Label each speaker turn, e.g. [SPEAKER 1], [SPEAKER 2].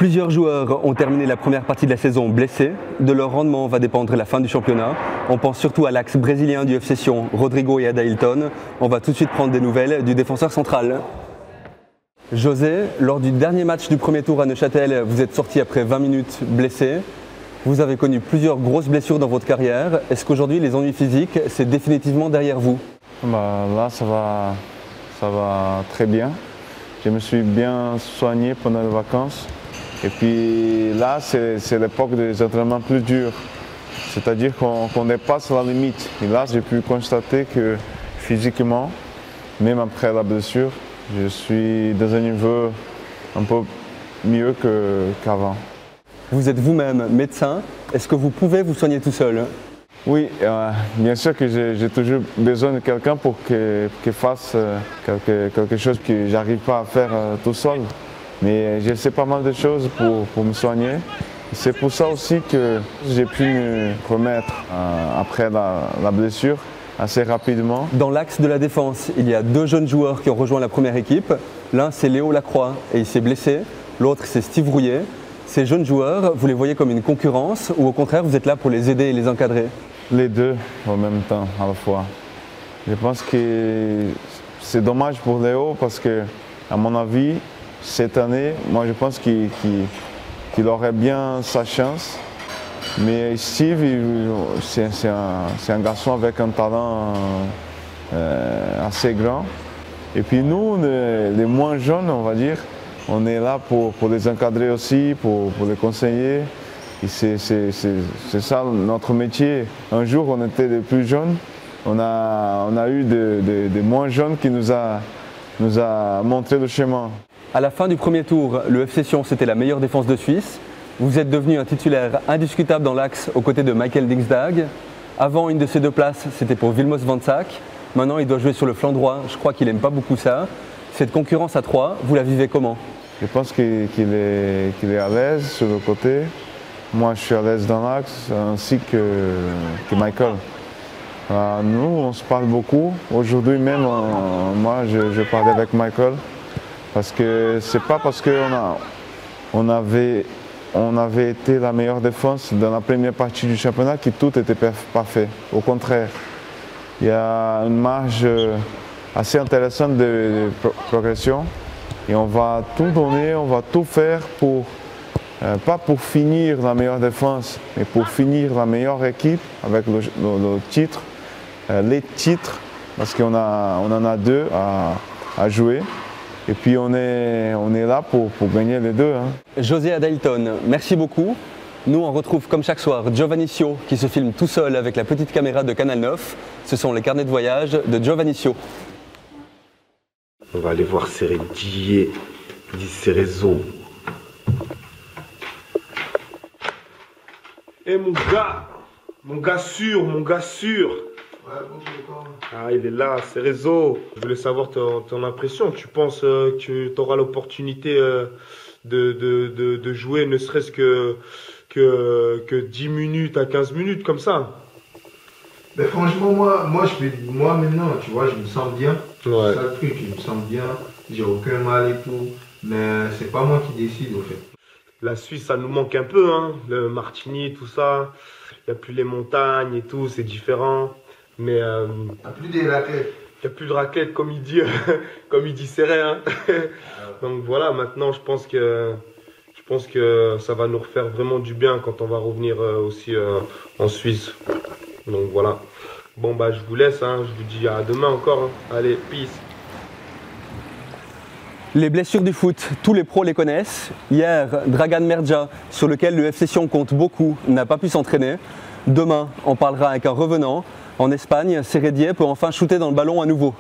[SPEAKER 1] Plusieurs joueurs ont terminé la première partie de la saison blessés. De leur rendement va dépendre la fin du championnat. On pense surtout à l'axe brésilien du FC Sion, Rodrigo et Adailton. On va tout de suite prendre des nouvelles du défenseur central. José, lors du dernier match du premier tour à Neuchâtel, vous êtes sorti après 20 minutes blessé. Vous avez connu plusieurs grosses blessures dans votre carrière. Est-ce qu'aujourd'hui les ennuis physiques, c'est définitivement derrière vous?
[SPEAKER 2] Là, ça va très bien. Je me suis bien soigné pendant les vacances. Et puis là, c'est l'époque des entraînements plus durs. C'est-à-dire qu'on dépasse la limite. Et là, j'ai pu constater que physiquement, même après la blessure, je suis dans un niveau un peu mieux qu'avant.
[SPEAKER 1] Vous êtes vous-même médecin. Est-ce que vous pouvez vous soigner tout seul?
[SPEAKER 2] Oui, bien sûr que j'ai toujours besoin de quelqu'un pour qu'il fasse quelque chose que je n'arrive pas à faire tout seul. Mais je sais pas mal de choses pour me soigner. C'est pour ça aussi que j'ai pu me remettre après la blessure assez rapidement.
[SPEAKER 1] Dans l'axe de la défense, il y a deux jeunes joueurs qui ont rejoint la première équipe. L'un, c'est Léo Lacroix et il s'est blessé. L'autre, c'est Steve Rouillet. Ces jeunes joueurs, vous les voyez comme une concurrence ou au contraire, vous êtes là pour les aider et les encadrer?
[SPEAKER 2] Les deux en même temps, à la fois. Je pense que c'est dommage pour Léo parce que, à mon avis, cette année, moi je pense qu'il aurait bien sa chance. Mais Steve, c'est un garçon avec un talent assez grand. Et puis nous, les moins jeunes, on va dire, on est là pour les encadrer aussi, pour les conseiller. Et c'est ça notre métier. Un jour, on était les plus jeunes. On a eu des moins jeunes qui nous a montré le chemin.
[SPEAKER 1] À la fin du premier tour, le FC Sion, c'était la meilleure défense de Suisse. Vous êtes devenu un titulaire indiscutable dans l'axe aux côtés de Michael Dingsdag. Avant, une de ces deux places, c'était pour Vilmos Vansack. Maintenant, il doit jouer sur le flanc droit. Je crois qu'il n'aime pas beaucoup ça. Cette concurrence à trois, vous la vivez comment?
[SPEAKER 2] Je pense qu'il est à l'aise sur le côté. Moi, je suis à l'aise dans l'axe, ainsi que Michael. Nous, on se parle beaucoup. Aujourd'hui même, moi, je parle avec Michael. Parce que c'est pas parce qu'on avait été la meilleure défense dans la première partie du championnat que tout était parfait. Au contraire, il y a une marge assez intéressante de progression. Et on va tout donner, on va tout faire pour, pas pour finir la meilleure défense, mais pour finir la meilleure équipe avec le titre, les titres, parce qu'on en a deux à jouer. Et puis on est là pour gagner les deux.
[SPEAKER 1] José Adailton, merci beaucoup. Nous, on retrouve comme chaque soir Giovannicio qui se filme tout seul avec la petite caméra de Canal 9. Ce sont les carnets de voyage de Giovannicio.
[SPEAKER 3] On va aller voir Seredier, dit Cerezo. Eh mon gars sûr. Ouais, ah, il est là, Cerezo. Je voulais savoir ton impression. Tu penses que tu auras l'opportunité de jouer ne serait-ce que 10 minutes à 15 minutes comme ça?
[SPEAKER 4] Ben franchement, moi maintenant, tu vois, je me sens bien.
[SPEAKER 3] Ouais.
[SPEAKER 4] C'est ça le truc, je me sens bien, j'ai aucun mal et tout. Mais c'est pas moi qui décide au fait.
[SPEAKER 3] La Suisse, ça nous manque un peu, hein. Le Martigny, tout ça. Il n'y a plus les montagnes et tout, c'est différent. Mais
[SPEAKER 4] Il n'y a plus de raquettes.
[SPEAKER 3] Il n'y a plus de raquettes, comme il dit Serré. Hein. Donc voilà, maintenant, je pense que ça va nous refaire vraiment du bien quand on va revenir aussi en Suisse. Donc voilà. Bon bah je vous laisse, hein. Je vous dis à demain encore. Hein. Allez, peace.
[SPEAKER 1] Les blessures du foot, tous les pros les connaissent. Hier, Dragan Merdja, sur lequel le FC Sion compte beaucoup, n'a pas pu s'entraîner. Demain, on parlera avec un revenant. En Espagne, Seredier peut enfin shooter dans le ballon à nouveau.